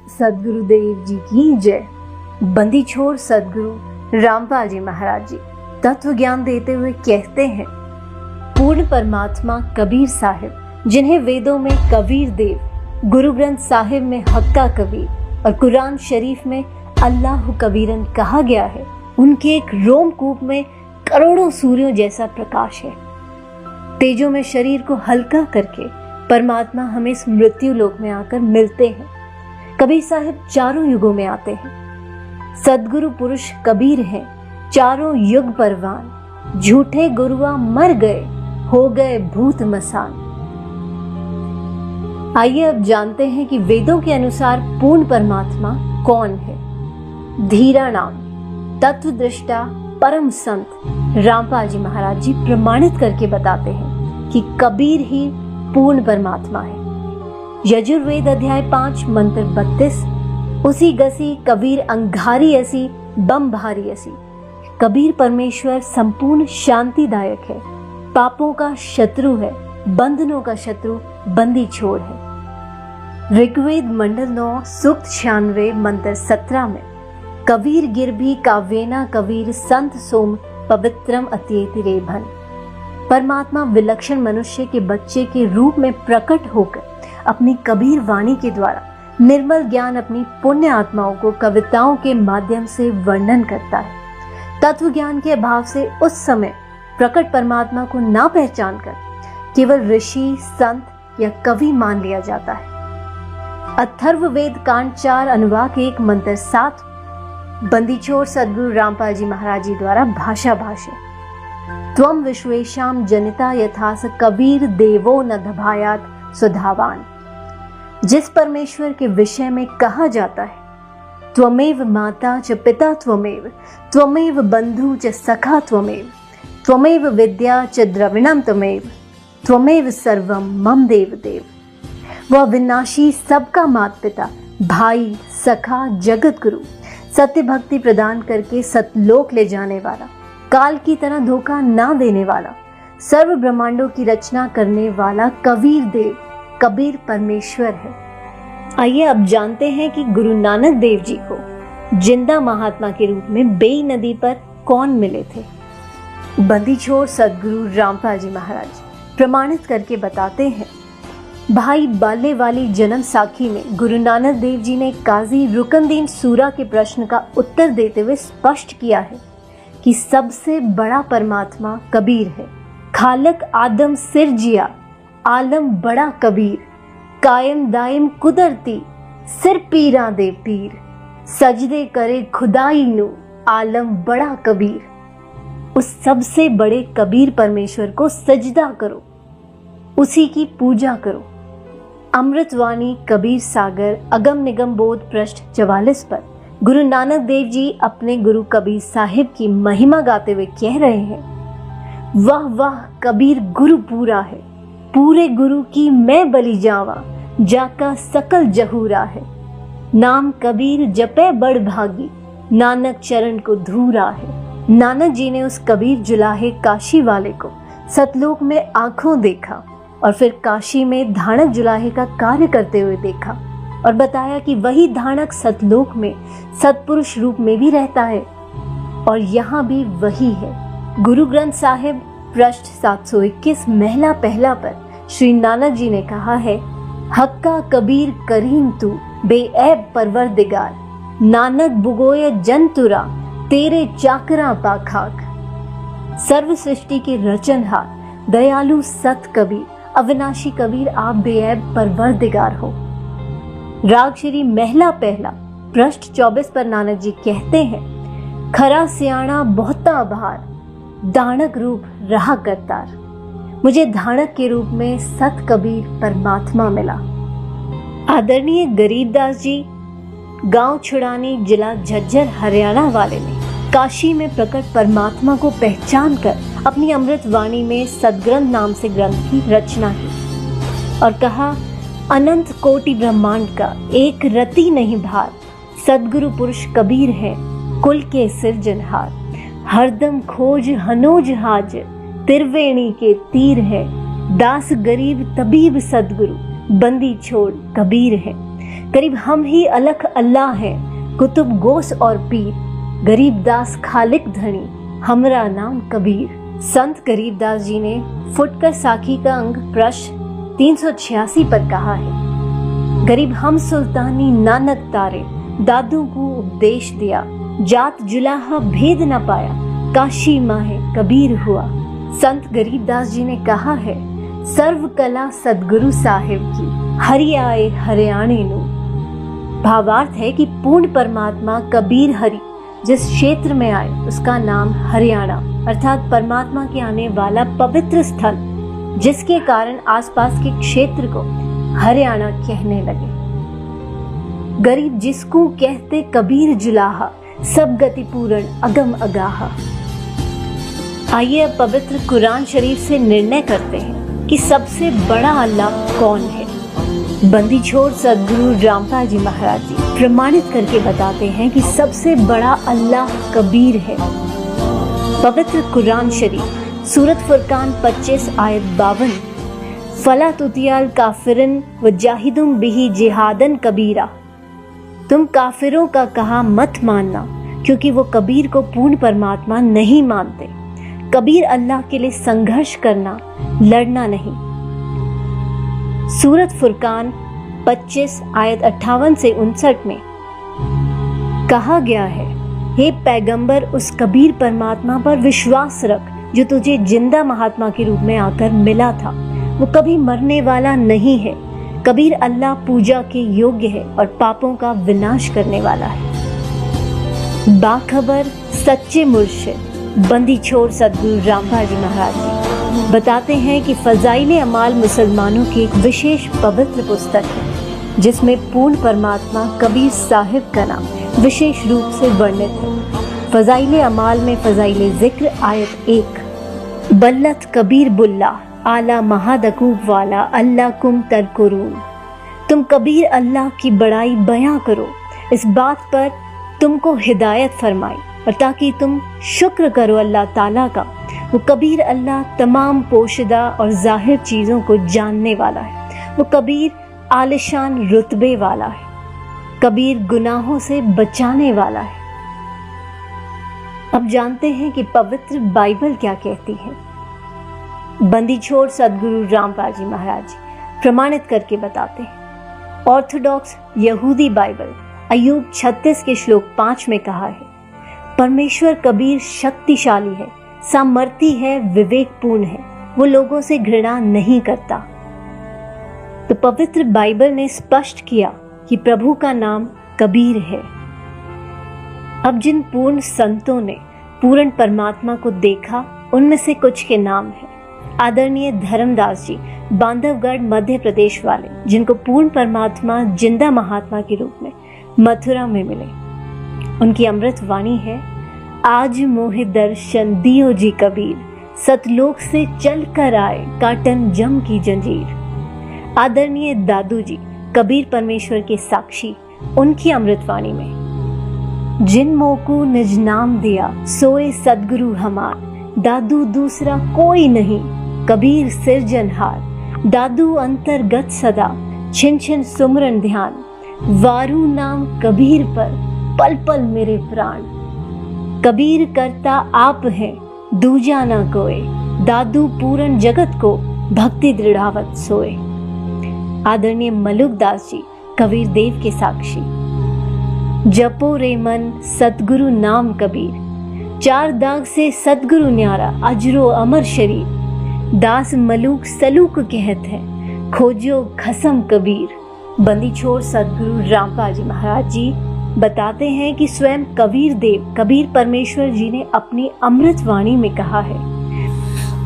सदगुरुदेव जी की जय। बंदी छोड़ सदगुरु रामपाल जी महाराज जी तत्व ज्ञान देते हुए कहते हैं, पूर्ण परमात्मा कबीर साहिब, जिन्हें वेदों में कबीर देव, गुरु ग्रंथ साहिब में हक्का कबीर और कुरान शरीफ में अल्लाह कबीरन कहा गया है, उनके एक रोमकूप में करोड़ों सूर्यों जैसा प्रकाश है। तेजों में शरीर को हल्का करके परमात्मा हमें इस मृत्यु लोक में आकर मिलते हैं। कबीर साहिब चारों युगों में आते हैं। सदगुरु पुरुष कबीर हैं, चारों युग परवान। झूठे गुरुआ मर गए, हो गए भूत मसान। आइए अब जानते हैं कि वेदों के अनुसार पूर्ण परमात्मा कौन है। धीरा नाम तत्वदृष्टा परम संत रामपाल जी महाराज जी प्रमाणित करके बताते हैं कि कबीर ही पूर्ण परमात्मा है। यजुर्वेद अध्याय 5 मंत्र 32, उसी गसी कबीर अंगारी ऐसी बम भारी ऐसी। कबीर परमेश्वर संपूर्ण शांतिदायक है, पापों का शत्रु है, बंधनों का शत्रु बंदी छोड़ है। ऋग्वेद मंडल 9 सूक्त 96 मंत्र 17 में कबीर गिरभी काव्येना कबीर संत सोम पवित्रम अत्येति रेभन। परमात्मा विलक्षण मनुष्य के बच्चे के रूप में प्रकट होकर अपनी कबीर वाणी के द्वारा निर्मल ज्ञान अपनी पुण्य आत्माओं को कविताओं के माध्यम से वर्णन करता है। तत्व ज्ञान के अभाव से उस समय प्रकट परमात्मा को ना पहचान कर केवल ऋषि, संत या कवि मान लिया जाता है। अथर्ववेद कांड 4 अनुवाक 1 मंत्र 7 बंदी छोड़ सदगुरु रामपाल जी महाराज जी द्वारा भाषा भाष्य। त्वम विश्वेशाम जनिता यथास कबीर देवो न दभायात सुधावान। जिस परमेश्वर के विषय में कहा जाता है, त्वमेव माता च पिता त्वमेव, त्वमेव बंधु च सखा त्वमेव, त्वमेव विद्या च द्रविणम त्वमेव, त्वमेव सर्वम मम देव देव। वह विनाशी सबका माता पिता, भाई, सखा, जगत गुरु, सत्य भक्ति प्रदान करके सतलोक ले जाने वाला, काल की तरह धोखा ना देने वाला, सर्व ब्रह्मांडों की रचना करने वाला कबीर देव, कबीर परमेश्वर है। आइए अब जानते हैं कि गुरु नानक देव जी को जिंदा महात्मा के रूप में बेई नदी पर कौन मिले थे। बंदी छोड़ सदगुरु रामपाल जी महाराज प्रमाणित करके बताते हैं, भाई बाले वाली जन्म साखी में गुरु नानक देव जी ने काजी रुकनदीन सूरा के प्रश्न का उत्तर देते हुए स्पष्ट किया है कि सबसे बड़ा परमात्मा कबीर है। खालक आदम सिर जिया, आलम बड़ा कबीर, कायम दायम कुदरती, सिर पीरा दे पीर, सजदे करे खुदाई नु, आलम बड़ा कबीर। उस सबसे बड़े कबीर परमेश्वर को सजदा करो, उसी की पूजा करो। अमृतवाणी कबीर सागर अगम निगम बोध पृष्ठ 44 पर गुरु नानक देव जी अपने गुरु कबीर साहिब की महिमा गाते हुए कह रहे हैं, वाह वाह कबीर गुरु पूरा है, पूरे गुरु की मैं बलि जावा, जाका सकल जहूरा है। नाम कबीर जपे बड़ भागी, नानक चरण को धूरा है। नानक जी ने उस कबीर जुलाहे काशी वाले को सतलोक में आंखों देखा और फिर काशी में धानक जुलाहे का कार्य करते हुए देखा और बताया कि वही धानक सतलोक में सतपुरुष रूप में भी रहता है और यहाँ भी वही है। गुरु ग्रंथ साहिब पृष्ठ 721 महला पहला पर श्री नानक जी ने कहा है, हक्का कबीर करीम तू बेऐब परवरदिगार, नानक बुगोय जंतुरा तेरे चाकरा पाखाक। सर्व सृष्टि के रचनहार दयालु सत कबीर, अविनाशी कबीर आप बेऐब परवरदिगार हो। राग श्री महला पहला पृष्ठ 24 पर नानक जी कहते हैं, खरा सियाणा बहुता भार, दानक रूप रहा करतार। मुझे धानक के रूप में सत कबीर परमात्मा मिला। आदरणीय गरीबदास जी गांव छुड़ानी जिला झज्जर हरियाणा वाले ने काशी में प्रकट परमात्मा को पहचान कर अपनी अमृत वाणी में सदग्रंथ नाम से ग्रंथ की रचना की और कहा, अनंत कोटि ब्रह्मांड का एक रति नहीं भार, सदगुरु पुरुष कबीर है कुल के सिरजनहार। हरदम खोज हनोज हाज, त्रिवेणी के तीर है, दास गरीब तबीब सदगुरु, बंदी छोड़ कबीर है। करीब हम ही अलख अल्लाह है, कुतुब गोस और पीर, गरीब दास खालिक धनी, हमरा नाम कबीर। संत गरीबदास जी ने फुटकर साखी का अंग पृष्ठ 386 पर कहा है, गरीब हम सुल्तानी नानक तारे, दादू को उपदेश दिया, जात जुलाहा भेद न पाया, काशी माहे कबीर हुआ। संत गरीबदास जी ने कहा है, सर्व कला सदगुरु साहिब की, हरि आए हरियाणे नु। भावार्थ है कि पूर्ण परमात्मा कबीर हरि जिस क्षेत्र में आए उसका नाम हरियाणा अर्थात परमात्मा के आने वाला पवित्र स्थल, जिसके कारण आसपास के क्षेत्र को हरियाणा कहने लगे। गरीब जिसको कहते कबीर जुलाहा, सब गति पूर्ण अगम अगाहा। आइए अब पवित्र कुरान शरीफ से निर्णय करते हैं कि सबसे बड़ा अल्लाह कौन है। बंदी छोड़ सदगुरु रामपाल जी महाराज जी प्रमाणित करके बताते हैं कि सबसे बड़ा अल्लाह कबीर है। पवित्र कुरान शरीफ सूरत फुरकान 25 आयत 52, फला तुतियाल काफिरन व जाहिदुम बिही जिहादन कबीरा। तुम काफिरों का कहा मत मानना, क्योंकि वो कबीर को पूर्ण परमात्मा नहीं मानते। कबीर अल्लाह के लिए संघर्ष करना, लड़ना नहीं। सूरत फुरकान 25 आयत 58 से 59 में कहा गया है, हे पैगंबर उस कबीर परमात्मा पर विश्वास रख जो तुझे जिंदा महात्मा के रूप में आकर मिला था। वो कभी मरने वाला नहीं है। कबीर अल्लाह पूजा के योग्य है और पापों का विनाश करने वाला है। बाखबर सच्चे मुर्शिद बंदी छोड़ सदगुरु रामपाल जी महाराज जी बताते हैं कि फजाइले अमाल मुसलमानों की एक विशेष पवित्र पुस्तक है, जिसमें पूर्ण परमात्मा कबीर साहिब का नाम विशेष रूप से वर्णित है। फजाइले अमाल में फजाइले जिक्र आयत 1, बल्लत कबीर बुल्ला आला महादकूब वाला अल्लाह कुम तरकुरून। तुम कबीर अल्लाह की बड़ाई बयां करो, इस बात पर तुमको हिदायत फरमाई और ताकि तुम शुक्र करो अल्लाह ताला का। वो कबीर अल्लाह तमाम पोशीदा और जाहिर चीज़ों को जानने वाला है। वो कबीर आलिशान रुतबे वाला है। कबीर गुनाहों से बचाने वाला है। अब जानते हैं कि पवित्र बाइबल क्या कहती है। बंदी छोड़ सदगुरु रामपाल जी महाराज जी प्रमाणित करके बताते हैं। ऑर्थोडॉक्स यहूदी बाइबल अय्यूब 36 के श्लोक 5 में कहा है, परमेश्वर कबीर शक्तिशाली है, सामर्थी है, विवेकपूर्ण है, वो लोगों से घृणा नहीं करता। तो पवित्र बाइबल ने स्पष्ट किया कि प्रभु का नाम कबीर है। अब जिन पूर्ण संतों ने पूर्ण परमात्मा को देखा, उनमें से कुछ के नाम हैं। आदरणीय धर्मदास जी बांधवगढ़ मध्य प्रदेश वाले, जिनको पूर्ण परमात्मा जिंदा महात्मा के रूप में मथुरा में मिले। उनकी अमृत वाणी है, आज मोहे दर्शन दियो जी कबीर, सतलोक से चल कर आए काटन जम की जंजीर। आदरणीय दादू जी कबीर परमेश्वर के साक्षी, उनकी अमृतवाणी में, जिन मोको निज नाम दिया सोए सदगुरु हमार, दादू दूसरा कोई नहीं कबीर सिरजनहार। दादू अंतर्गत सदा छिन छिन सुमरन ध्यान, वारू नाम कबीर पर पल पल मेरे प्राण। कबीर करता आप हैं दूजा ना कोई, दादू पूरन जगत को भक्ति दृढ़ावत सोए। आदरणीय मलुकदास जी कबीर देव के साक्षी, जपो रे मन सतगुरु नाम कबीर, चार दाग से सतगुरु न्यारा अजरो अमर शरीर। दास मलूक सलूक कहत है, खोजो खसम कबीर। बंदी छोड़ सदगुरु रामपाल जी महाराज जी बताते हैं कि स्वयं कबीर देव कबीर परमेश्वर जी ने अपनी अमृत वाणी में कहा है,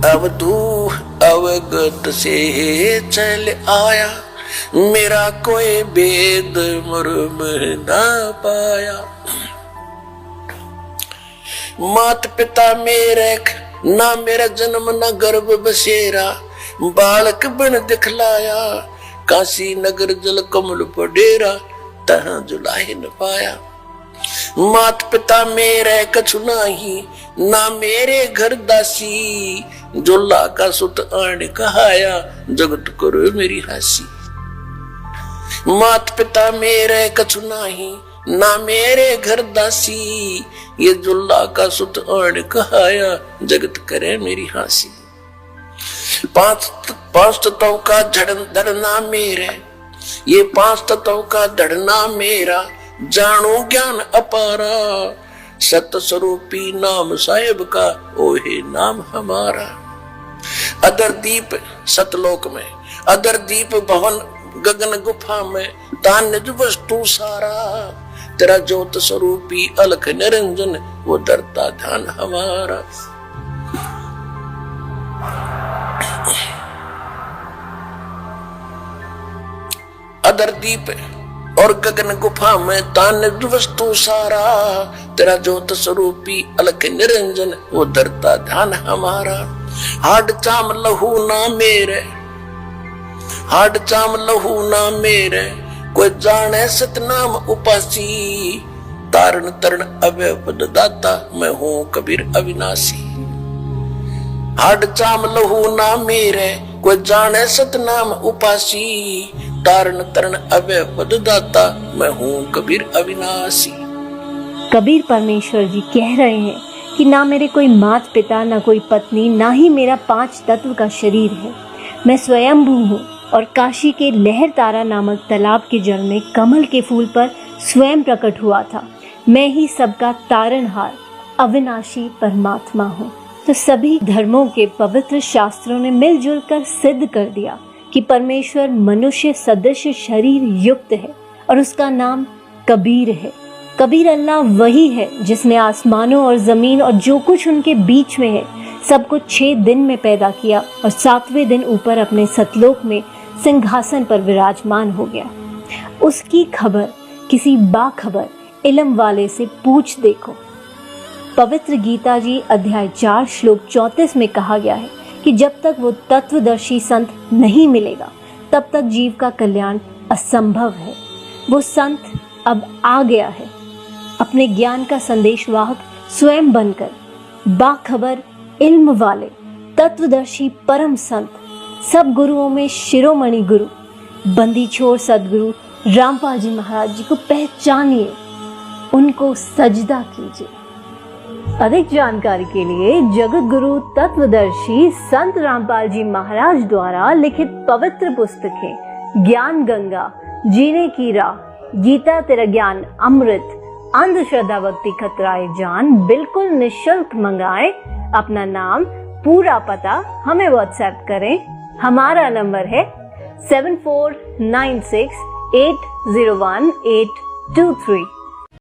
अब तू अवगत से चल आया, मेरा कोई भेद मर्म ना पाया। मात पिता मेरे ना मेरा जन्म न गर्भ बसेरा, बालक बन दिखलाया, काशी नगर जल कमल पडेरा, तहाँ जुलाहे न पाया। मात पिता मेरे कछु नाही, ना मेरे घर दासी। जोला का सुत आण कहाया, जगत करो मेरी हंसी। मात पिता मेरे कछु नाही, ना मेरे घर दासी। ये जुल्ला का सुत आण कहाया, जगत करे मेरी हंसी। पांच तत्वों का धरना मेरे, ये पांच तत्वों का धरना मेरा। जानो ज्ञान अपारा, सत्य स्वरूपी नाम साहेब का, ओहे नाम हमारा। अदर दीप सतलोक में, अदर दीप भवन गगन गुफा में, तान निज वस्तु सारा। तेरा ज्योत स्वरूपी अलख निरंजन, वो डरता ध्यान हमारा। अदर दीप और गगन गुफा में, तान निज वस्तु सारा। तेरा ज्योत स्वरूपी अलख निरंजन, वो डरता ध्यान हमारा। हाड चाम लहू ना मेरे, हाड चाम लहू ना मेरे, कोई जाने सतनाम उपासी। तारण तरण अभय पद दाता, मैं हूं कबीर अविनाशी। हाड चाम लहू ना मेरे, कोई जाने सतनाम उपासी। तारण तरण अभय पद दाता, मैं हूं कबीर अविनाशी। कबीर परमेश्वर जी कह रहे हैं कि ना मेरे कोई माता पिता, ना कोई पत्नी, ना ही मेरा 5 तत्व का शरीर है। मैं स्वयंभू हूँ और काशी के लहर तारा नामक तालाब के जल में कमल के फूल पर स्वयं प्रकट हुआ था। मैं ही सबका तारणहार, अविनाशी परमात्मा हूँ। तो सभी धर्मों के पवित्र शास्त्रों ने मिलजुल कर सिद्ध कर दिया कि परमेश्वर मनुष्य सदृश शरीर युक्त है और उसका नाम कबीर है। कबीर अल्लाह वही है जिसने आसमानों और जमीन और जो कुछ उनके बीच में है सबको 6 दिन में पैदा किया और 7वें दिन ऊपर अपने सतलोक में सिंहासन पर विराजमान हो गया। उसकी खबर किसी बाखबर इल्म वाले से पूछ देखो। पवित्र गीता जी अध्याय 4 श्लोक 34 में कहा गया है कि जब तक वो तत्वदर्शी संत नहीं मिलेगा तब तक जीव का कल्याण असंभव है। वो संत अब आ गया है, अपने ज्ञान का संदेशवाहक स्वयं बनकर। बाखबर इल्म वाले तत्वदर्शी परम संत, सब गुरुओं में शिरोमणि गुरु बंदी छोड़ सदगुरु रामपाल जी महाराज जी को पहचानिए, उनको सजदा कीजिए। अधिक जानकारी के लिए जगत गुरु तत्वदर्शी संत रामपाल जी महाराज द्वारा लिखित पवित्र पुस्तकें ज्ञान गंगा, जीने की राह, गीता तेरा ज्ञान अमृत, अंधश्रद्धा भक्ति खतराए जान बिल्कुल निःशुल्क मंगाएं। अपना नाम, पूरा पता हमें व्हाट्सएप करें। हमारा नंबर है 7496801823।